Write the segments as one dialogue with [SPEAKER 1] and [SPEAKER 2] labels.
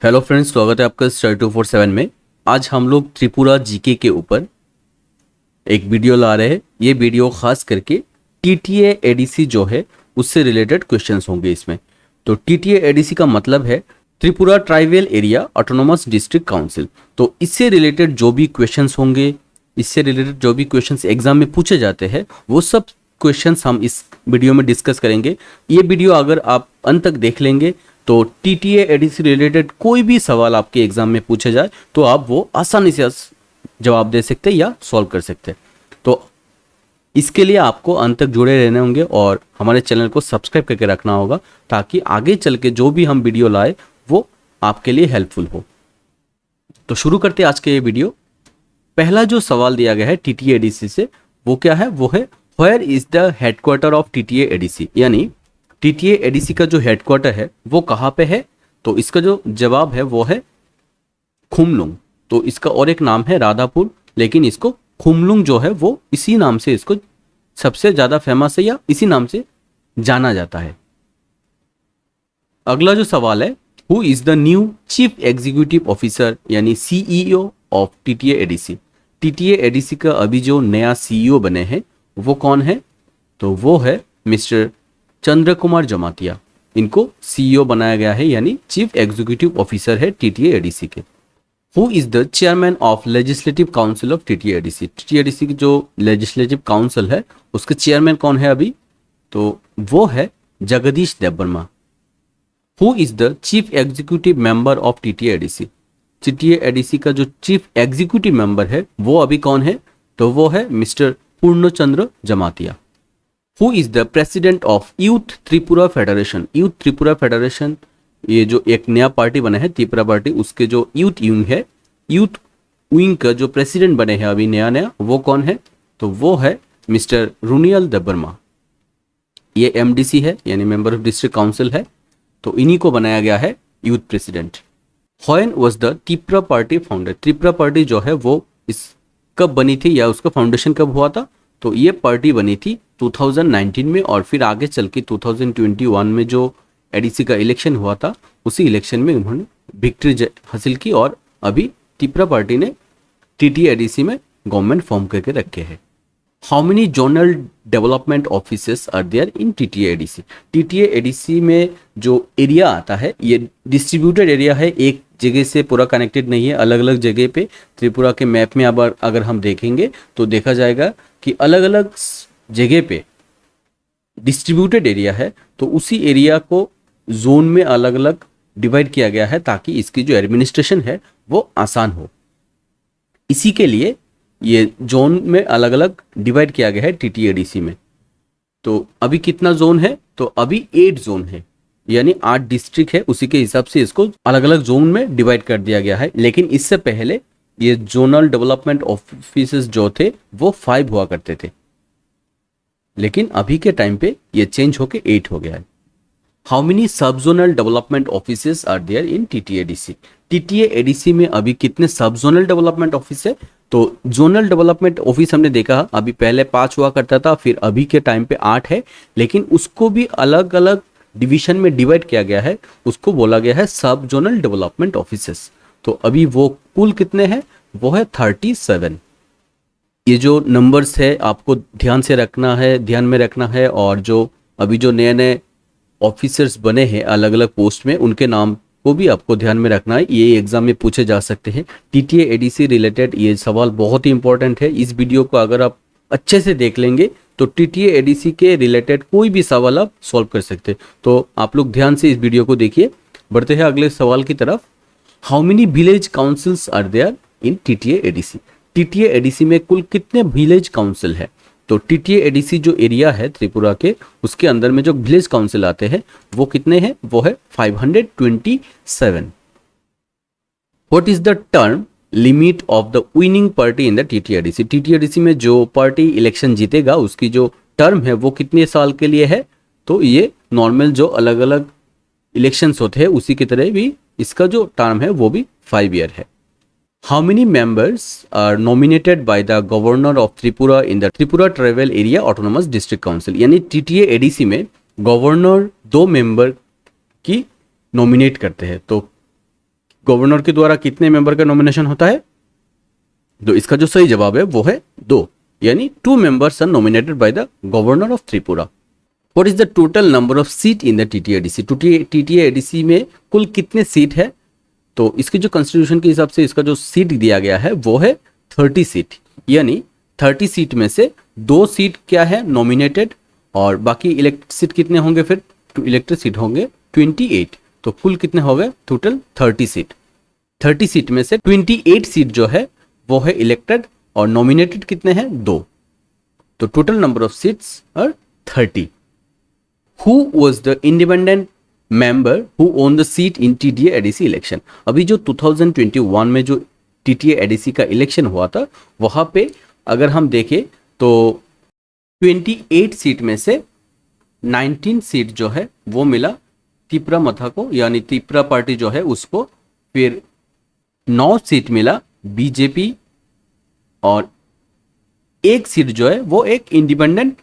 [SPEAKER 1] Hello friends, स्वागत है आपका स्टडी 247 में। आज हम लोग त्रिपुरा जीके के ऊपर एक वीडियो ला रहे हैं। ये वीडियो खास करके टीटीए एडीसी जो है उससे रिलेटेड क्वेश्चंस होंगे इसमें। तो टीटीए एडीसी का मतलब है Tripura tribal area autonomous district council. तो इससे रिलेटेड जो भी क्वेश्चंस होंगे, इससे रिलेटेड जो भी क्वेश्चंस एग्जाम में पूछे जाते हैं, वो सब क्वेश्चंस हम इस वीडियो में डिस्कस करेंगे। ये वीडियो अगर आप अंत तक देख लेंगे तो टीटीए एडीसी रिलेटेड कोई भी सवाल आपके एग्जाम में पूछे जाए तो आप वो आसानी से जवाब दे सकते हैं या सॉल्व कर सकते हैं। तो इसके लिए आपको अंत तक जुड़े रहने होंगे और हमारे चैनल को सब्सक्राइब करके रखना होगा ताकि आगे चल के जो भी हम वीडियो लाए वो आपके लिए हेल्पफुल हो। तो शुरू करते हैं आज के ये वीडियो। पहला जो सवाल दिया गया है टीटीए एडीसी से वो क्या है? वो है where is the headquarter of TTA ADC, यानी टीटीए एडीसी का जो हेडक्वार्टर है वो कहाँ पे है? तो इसका जो जवाब है वो है खुमलुंग। तो इसका और एक नाम है राधापुर, लेकिन इसको खुमलुंग जो है वो इसी नाम से इसको सबसे ज्यादा फेमस है या इसी नाम से जाना जाता है। अगला जो सवाल है, who is the new chief executive officer यानी CEO of TTA ADC. TTA ADC का अभी जो नया सीईओ बने हैं वो कौन है? तो वो है मिस्टर चंद्र कुमार जमातिया। इनको सीईओ बनाया गया है, यानी चीफ एग्जीक्यूटिव ऑफिसर है टीटीए एडीसी के। Who is the chairman of legislative council of TTA ADC. TTA ADC की जो लेजिस्लेटिव काउंसिल है उसके चेयरमैन कौन है अभी? तो वो है Jagdish Debbarma. Who is the chief executive member of TTA ADC. TTA ADC का जो चीफ एग्जीक्यूटिव मेंबर है वो अभी कौन है? तो वो है mister Purnachandra Jamatia. Who is the president of youth Tripura federation. Youth Tripura federation ये जो एक नया पार्टी बना है त्रिपुरा पार्टी, उसके जो यूथ विंग है, यूथ विंग का जो प्रेसिडेंट बने हैं अभी नया नया, वो कौन है? तो वो है मिस्टर रुनियल देबबर्मा। ये एमडीसी है यानी मेंबर ऑफ डिस्ट्रिक्ट काउंसिल है, तो इन्हीं को बनाया गया है youth president. When was the Tripura party founded. Tripura party जो है वो इस कब बनी थी या उसका फाउंडेशन कब हुआ था? तो ये पार्टी बनी थी 2019 में और फिर आगे चल के 2021 में जो एडीसी का इलेक्शन हुआ था उसी इलेक्शन में उन्होंने विक्ट्री हासिल की और अभी त्रिपुरा पार्टी ने टीटीए एडीसी में गवर्नमेंट फॉर्म करके रखे हैं। How many zonal development offices are there in TTA ADC. TTA ADC में जो एरिया आता है ये डिस्ट्रीब्यूटेड एरिया है, एक जगह से पूरा कनेक्टेड नहीं है, अलग अलग जगह पे। त्रिपुरा के मैप में अगर हम देखेंगे तो देखा जाएगा कि अलग अलग जगह पे डिस्ट्रीब्यूटेड एरिया है, तो उसी एरिया को जोन में अलग अलग डिवाइड किया गया है ताकि इसकी जो एडमिनिस्ट्रेशन है वो आसान हो। इसी के लिए ये जोन में अलग अलग डिवाइड किया गया है टीटीए एडीसी में। तो अभी कितना जोन है? तो अभी 8 जोन है, यानी 8 डिस्ट्रिक्ट है, उसी के हिसाब से इसको अलग अलग जोन में डिवाइड कर दिया गया है। लेकिन इससे पहले ये जोनल डेवलपमेंट ऑफिसेस जो थे वो 5 हुआ करते थे, लेकिन अभी के टाइम पे ये चेंज होके 8 हो गया है। How many sub zonal development offices are there in TTA ADC. TTA ADC में अभी कितने सब जोनल डेवलपमेंट ऑफिस है? तो जोनल डेवलपमेंट ऑफिस हमने देखा अभी पहले 5 हुआ करता था, फिर अभी के टाइम पे 8 है, लेकिन उसको भी अलग अलग डिवीजन में डिवाइड किया गया है, उसको बोला गया है सब जोनल डेवलपमेंट ऑफिसेस। तो अभी वो कुल कितने हैं? वो है 37। ये जो नंबर्स है आपको ध्यान में रखना है और जो अभी जो नए नए ऑफिसर्स बने हैं अलग अलग पोस्ट में उनके नाम को भी आपको ध्यान में रखना है, ये एग्जाम में पूछे जा सकते हैं। टीटीए एडीसी रिलेटेड ये सवाल बहुत ही इंपॉर्टेंट है। इस वीडियो को अगर आप अच्छे से देख लेंगे तो टीटीए एडीसी के रिलेटेड कोई भी सवाल आप सॉल्व कर सकते हैं। तो आप लोग ध्यान से इस वीडियो को देखिए। बढ़ते हैं अगले सवाल की तरफ। How many village councils are there in TTA ADC. TTA ADC में कुल कितने विलेज काउंसिल है? तो टीटीए एडीसी जो एरिया है त्रिपुरा के उसके अंदर में जो विलेज काउंसिल आते हैं वो कितने हैं? वो है 527। What is the term limit of the winning party in the TTA ADC. TTA ADC में जो पार्टी इलेक्शन जीतेगा उसकी जो टर्म है वो कितने साल के लिए है? तो ये नॉर्मल जो अलग अलग इलेक्शंस होते हैं उसी की तरह भी इसका जो टर्म है वो भी 5 ईयर है। How many members are nominated by the governor of Tripura in the Tripura Tribal Area Autonomous District Council। यानी टीटीए एडीसी में गवर्नर 2 मेंबर की नॉमिनेट करते हैं। तो गवर्नर के द्वारा कितने मेंबर का नॉमिनेशन होता है? तो इसका जो सही जवाब है वो है 2, यानी 2 members are nominated by the governor of Tripura. What is the total number of seat in the TTADC? TTADC में कुल कितने सीट है? तो इसके जो कॉन्स्टिट्यूशन के हिसाब से इसका जो सीट दिया गया है वो है 30 सीट, यानी 30 सीट में से 2 सीट क्या है नॉमिनेटेड, और बाकी इलेक्टेड सीट कितने होंगे? फिर इलेक्टेड सीट होंगे 28, तो कुल कितने हो गए? Total 30 seat. 30 सीट में से 28 सीट जो है वो है इलेक्टेड, और नॉमिनेटेड कितने हैं? 2, तो total number of seats are 30। Who was the independent member who won the seat in TTA ADC election? अभी जो 2021 में जो टीटीए एडीसी का इलेक्शन हुआ था, वहां पे अगर हम देखें तो 28 सीट में से 19 सीट जो है वो मिला त्रिपुरा मथा को, यानी त्रिपुरा पार्टी जो है उसको। फिर 9 सीट मिला बीजेपी, और 1 सीट जो है वो एक इंडिपेंडेंट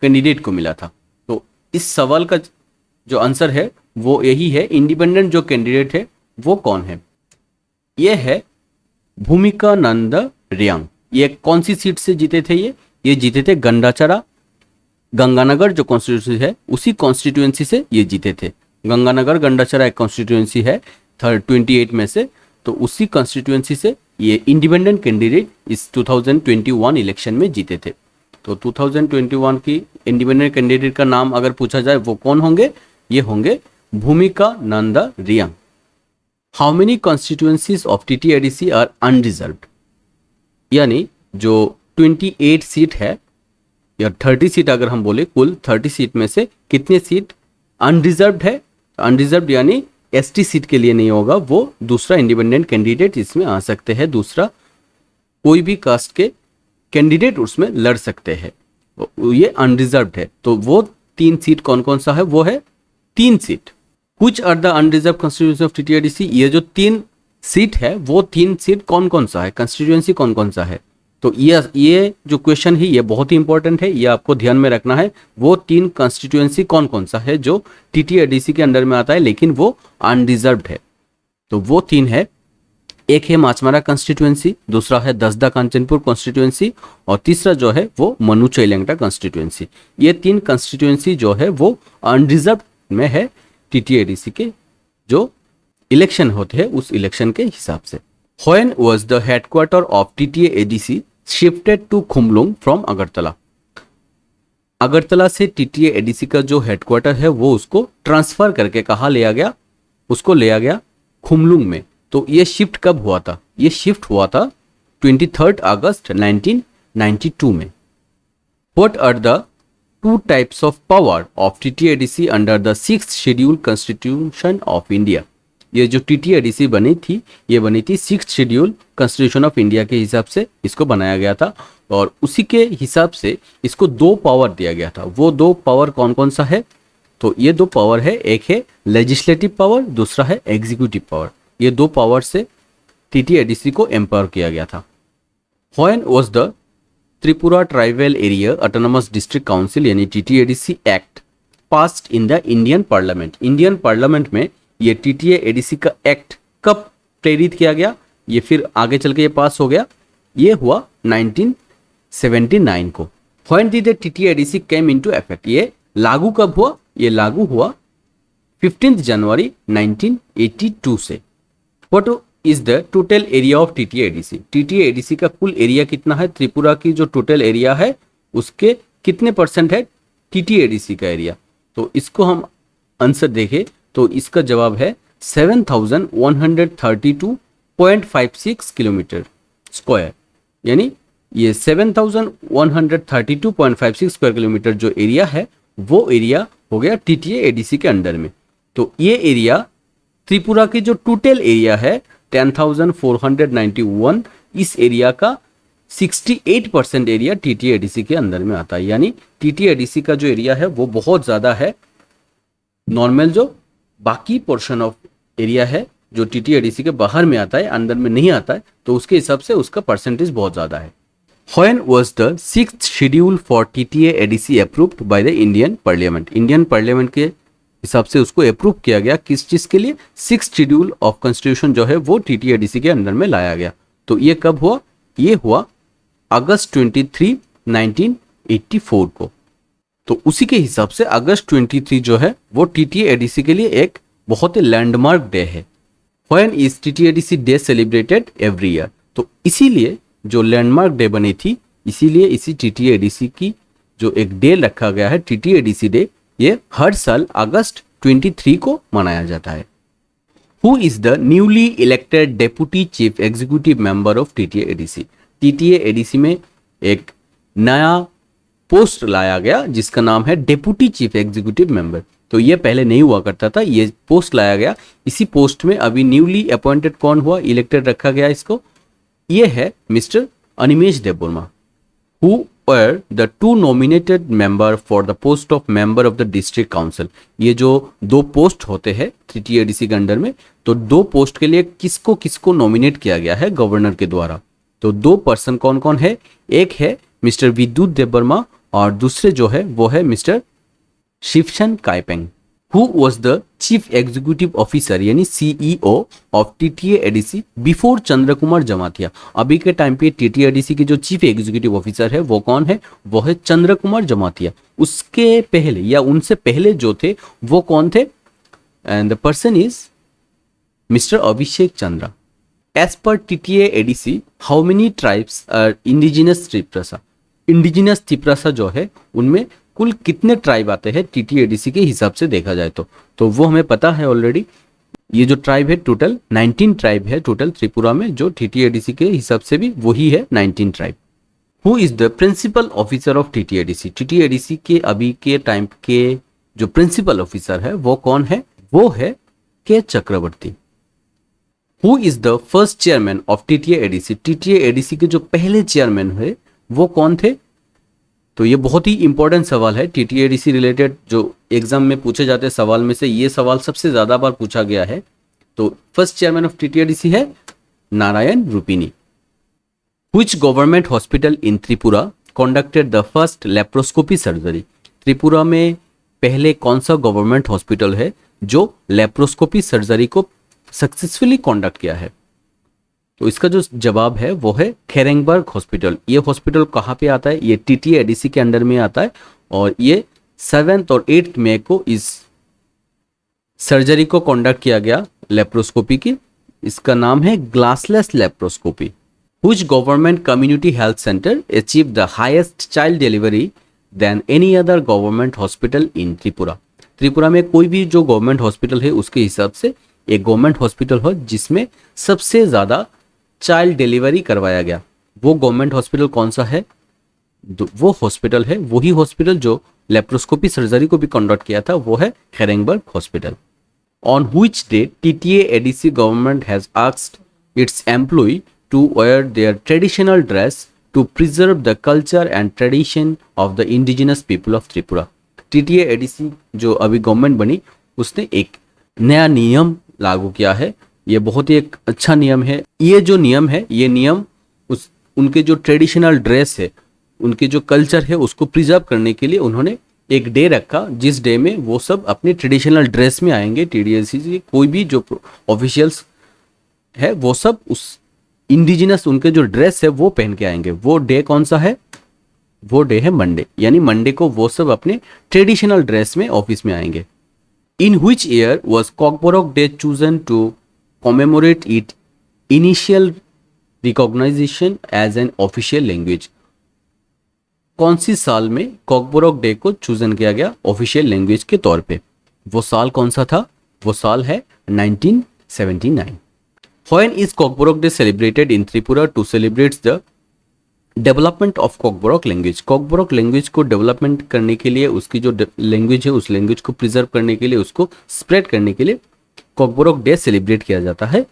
[SPEAKER 1] कैंडिडेट को मिला था। तो इस सवाल का जो आंसर है वो यही है, इंडिपेंडेंट जो कैंडिडेट है वो कौन है? ये है भूमिका नंद रियांग। ये कौन सी सीट से जीते थे? ये जीते थे गंडाचरा, गंगानगर जो कॉन्स्टिट्यूंसी है उसी कॉन्स्टिट्यूंसी से ये जीते थे। गंगानगर गंडाचरा एक कॉन्स्टिट्यूंसी है 28 में से, तो उसी कॉन्स्टिट्यूंसी से ये इंडिपेंडेंट कैंडिडेट इस 2021 इलेक्शन में जीते थे। तो 2021 की इंडिपेंडेंट कैंडिडेट का नाम अगर पूछा जाए वो कौन होंगे? ये होंगे Bhumika Nanda Riang. How many constituencies of TTADC are unreserved? यानी जो 28 सीट है या 30 सीट अगर हम बोले, कुल 30 सीट में से कितने सीट अनरिजर्व्ड है? अनरिजर्व्ड यानी एसटी सीट के लिए नहीं होगा, वो दूसरा इंडिपेंडेंट कैंडिडेट इसमें आ सकते हैं, दूसरा कोई भी कास्ट के कैंडिडेट उसमें लड़ सकते हैं, ये अनरिजर्व्ड है। तो वो 3 सीट कौन कौन सा है? वो है 3 सीट। कुछ are the unreserved constituency of TTADC? ये जो 3 सीट है वो 3 सीट कौन कौन सा है, कंस्टिट्यूएंसी कौन कौन सा है? तो ये जो क्वेश्चन है ये बहुत ही इंपॉर्टेंट है, ये आपको ध्यान में रखना है। वो 3 कंस्टिट्यूएंसी कौन कौन सा है जो टीटीएडीसी के अंडर में आता है लेकिन वो अनरिजर्व्ड है? तो वो 3 है, एक है माचमारा कंस्टिट्यूएंसी, दूसरा है दसदा कांचनपुर कॉन्स्टिट्यूएंसी, और तीसरा जो है वो मनु चैलेंगटा कॉन्स्टिट्यूएंसी। ये 3 कंस्टिट्यूएंसी जो है वो अनरिजर्व्ड में है टीटीएडीसी के जो इलेक्शन होते हैं उस इलेक्शन के हिसाब से। When was the headquarter of TTA-ADC shifted to Khumlung from Agartala? Agartala से TTA-ADC का जो हेडक्वार्टर है वो उसको ट्रांसफर करके कहाँ लिया गया? उसको लिया गया खुमलुंग में। तो ये शिफ्ट कब हुआ था? ये शिफ्ट हुआ था 23 अगस्त 1992 में। What are the 2 types of power of TTA-ADC under the 6th schedule Constitution of India? ये जो टीटीएडीसी बनी थी ये बनी थी 6th schedule constitution of India के हिसाब से इसको बनाया गया था, और उसी के हिसाब से इसको 2 पावर दिया गया था। वो 2 पावर कौन कौन सा है? तो ये 2 पावर है, एक है लेजिस्लेटिव पावर, दूसरा है एग्जीक्यूटिव पावर। ये 2 पावर से टीटीएडीसी को एम्पावर किया गया था। When was the Tripura tribal area autonomous district council यानी TTADC act passed in the Indian parliament? Indian parliament में ये टीटीए-एडीसी का एक्ट कब प्रेरित किया गया? ये फिर आगे चल के ये पास हो गया, ये हुआ 1979 को। When did the TTA-ADC came into effect? ये लागू कब हुआ? ये लागू हुआ 15 जनवरी 1982 से। What is the total area of TTA-ADC? TTA-ADC का कुल एरिया कितना है? त्रिपुरा की जो टोटल एरिया है उसके कितने % है TTA-ADC का एरिया? तो इसको हम आंसर देखें तो इसका जवाब है 7132.56 किलोमीटर स्क्वायर, यानी ये 7132.56 स्क्वायर किलोमीटर जो एरिया है वो एरिया हो गया टीटीए-एडीसी के अंडर में। तो ये एरिया त्रिपुरा की जो टोटल एरिया है 10,491, इस एरिया का 68% एरिया टीटीए-एडीसी के अंदर में आता है, यानी टीटीए-एडीसी का जो एरिया है वो बहुत ज़्यादा है। नॉर्मल जो बाकी पोर्शन ऑफ एरिया है जो टीटीएडीसी के बाहर में आता है, अंदर में नहीं आता है, तो उसके हिसाब से उसका परसेंटेज बहुत ज़्यादा है। When was the 6th schedule for TTA-ADC approved by the Indian Parliament? Indian parliament के हिसाब से उसको अप्रूव किया गया। किस चीज के लिए? 6th शेड्यूल ऑफ कॉन्स्टिट्यूशन जो है वो टीटीएडीसी के अंडर में लाया गया। तो ये कब हुआ? ये हुआ अगस्त 23, 1984 को। तो उसी के हिसाब से अगस्त 23 जो है वो टीटीएडीसी के लिए एक बहुत ही लैंडमार्क डे है। When is TTADC day celebrated every year? तो इसीलिए जो लैंडमार्क डे बनी थी, इसीलिए इसी टीटीएडीसी की जो एक डे रखा गया है टीटीएडीसी डे, ये हर साल अगस्त 23 को मनाया जाता है। Who is the newly elected deputy chief executive member of TTADC? TTADC में एक नया पोस्ट लाया गया जिसका नाम है डेप्यूटी चीफ एग्जीक्यूटिव मेंबर। तो ये पहले नहीं हुआ करता था, ये पोस्ट लाया गया। इसी पोस्ट में अभी न्यूली अपॉइंटेड कौन हुआ, इलेक्टेड रखा गया इसको, ये है mister Animesh Debbarma. Who were the two nominated member for the post of member of the district council? ये जो दो पोस्ट होते हैं टीटीएडीसी के अंडर में, तो दो पोस्ट के लिए किसको किसको नॉमिनेट किया गया है गवर्नर के द्वारा। तो दो पर्सन कौन कौन है? एक है मिस्टर विद्युत देबबर्मा और दूसरे जो है वो है mister Shivshan Kaipeng. Who was the chief executive officer यानी CEO of TTADC before Chandra Kumar Jamatia? अभी के टाइम पे टीटीएडीसी के जो चीफ एग्जीक्यूटिव ऑफिसर है वो कौन है? वो है चंद्र कुमार जमातिया। उसके पहले या उनसे पहले जो थे वो कौन थे? And the person is mister Abhishek Chandra. As per TTADC how many tribes are indigenous Tripura? Indigenous Tripura जो है उनमें कुल कितने ट्राइब आते हैं टीटीएडीसी के हिसाब से देखा जाए तो वो हमें पता है ऑलरेडी। ये जो ट्राइब है टोटल 19 ट्राइब है टोटल त्रिपुरा में, जो टीटीएडीसी के हिसाब से भी वही है 19 tribe. Who is the principal officer of TTADC? TTADC के अभी के टाइम के जो प्रिंसिपल ऑफिसर है वो कौन है? वो है K Chakraborty. Who is the first chairman of TTADC? TTADC के जो पहले चेयरमैन है वो कौन थे? तो ये बहुत ही इंपॉर्टेंट सवाल है टीटीएडीसी रिलेटेड, जो एग्जाम में पूछे जाते हैं सवाल में से ये सवाल सबसे ज्यादा बार पूछा गया है। तो फर्स्ट चेयरमैन ऑफ टीटीएडीसी है Narayan Rupini. Which government hospital in Tripura conducted the first laparoscopy surgery? Tripura में पहले कौन सा गवर्नमेंट हॉस्पिटल है जो लेप्रोस्कोपी सर्जरी को सक्सेसफुली कंडक्ट किया है? तो इसका जो जवाब है वो है खेरेंगबर्ग हॉस्पिटल। ये हॉस्पिटल कहाँ पे आता है? ये टीटीएडीसी के अंडर में आता है और ये 7 और 8 मई को इस सर्जरी को कंडक्ट किया गया लेप्रोस्कोपी की। इसका नाम है glassless laparoscopy. Which government community health centre achieve the highest child delivery than any other government hospital in Tripura? Tripura में कोई भी जो गवर्नमेंट हॉस्पिटल है उसके हिसाब से एक गवर्नमेंट हॉस्पिटल हो जिसमें सबसे ज्यादा चाइल्ड डिलीवरी करवाया गया, वो गवर्नमेंट हॉस्पिटल कौन सा है? वो हॉस्पिटल है वही हॉस्पिटल जो लेप्रोस्कोपी सर्जरी को भी कंडक्ट किया था, वो है Kherengbarg hospital. On which day TTADC government has asked its employ to wear their traditional dress to preserve the culture and tradition of the indigenous people of Tripura? TTADC जो अभी government बनी उसने एक नया नियम लागू किया है। ये बहुत ही एक अच्छा नियम है। ये जो नियम है ये नियम उनके जो ट्रेडिशनल ड्रेस है, उनके जो कल्चर है उसको प्रिजर्व करने के लिए उन्होंने एक डे रखा जिस डे में वो सब अपने ट्रेडिशनल ड्रेस में आएंगे। टीटीएडीसी कोई भी जो ऑफिशियल्स है वो सब उस इंडिजिनस उनके जो ड्रेस है वो पहन के आएंगे। वो डे कौन सा है? वो डे है मंडे, यानी मंडे को वो सब अपने ट्रेडिशनल ड्रेस में ऑफिस में आएंगे। In which year was Kokborok Day chosen to commemorate its initial recognition as an official language? कौन सी साल में कॉकबोरोक डे को चूजन किया गया ऑफिशियल लैंग्वेज के तौर पे? वो साल कौन सा था? वो साल है 1979। When is Kokborok Day celebrated in Tripura to celebrate the development of Kokborok language? Kokborok language को डेवलपमेंट करने के लिए, उसकी जो लैंग्वेज है उस लैंग्वेज को प्रिजर्व करने के लिए, उसको स्प्रेड करने के लिए कॉकबोरोक डे सेलिब्रेट किया जाता है।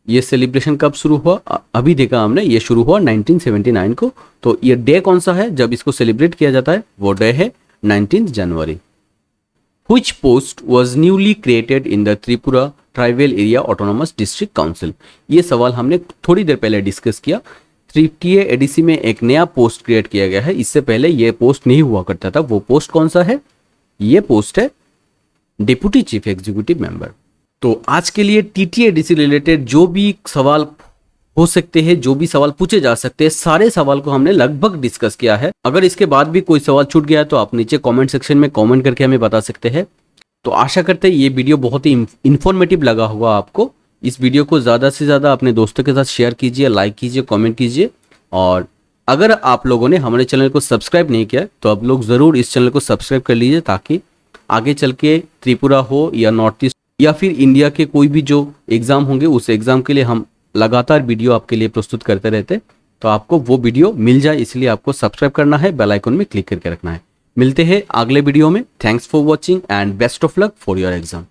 [SPEAKER 1] ये सेलिब्रेशन कब शुरू हुआ? अभी देखा हमने, ये शुरू हुआ 1979 को। तो ये डे कौन सा है जब इसको सेलिब्रेट किया जाता है? वो डे है 19 जनवरी। Which post was newly created in the Tripura Tribal Area Autonomous District Council? ये सवाल हमने थोड़ी देर पहले डिस्कस किया। टीटीएडीसी में एक नया पोस्ट क्रिएट किया गया है, इससे पहले ये पोस्ट नहीं हुआ करता था। वो पोस्ट कौन सा है? ये पोस्ट है डिप्टी चीफ एग्जीक्यूटिव मेंबर। तो आज के लिए टीटीएडीसी रिलेटेड जो भी सवाल हो सकते हैं, जो भी सवाल पूछे जा सकते हैं, सारे सवाल को हमने लगभग डिस्कस किया है। अगर इसके बाद भी कोई सवाल छूट गया तो आप नीचे कमेंट सेक्शन में कमेंट करके हमें बता सकते हैं। तो आशा करते हैं ये वीडियो बहुत ही इंफॉर्मेटिव लगा होगा आपको। इस वीडियो को ज़्यादा से ज़्यादा अपने दोस्तों के साथ शेयर कीजिए, लाइक कीजिए, कमेंट कीजिए। और अगर आप लोगों ने हमारे चैनल को सब्सक्राइब नहीं किया तो आप लोग ज़रूर इस चैनल को सब्सक्राइब कर लीजिए, ताकि आगे चल के त्रिपुरा हो या नॉर्थ ईस्ट या फिर इंडिया के कोई भी जो एग्ज़ाम होंगे उस एग्ज़ाम के लिए हम लगातार वीडियो आपके लिए प्रस्तुत करते रहते। तो आपको वो वीडियो मिल जाए, इसलिए आपको सब्सक्राइब करना है, बेल आइकन में क्लिक करके रखना है। मिलते हैं अगले वीडियो में। Thanks for watching and best of luck for your exam.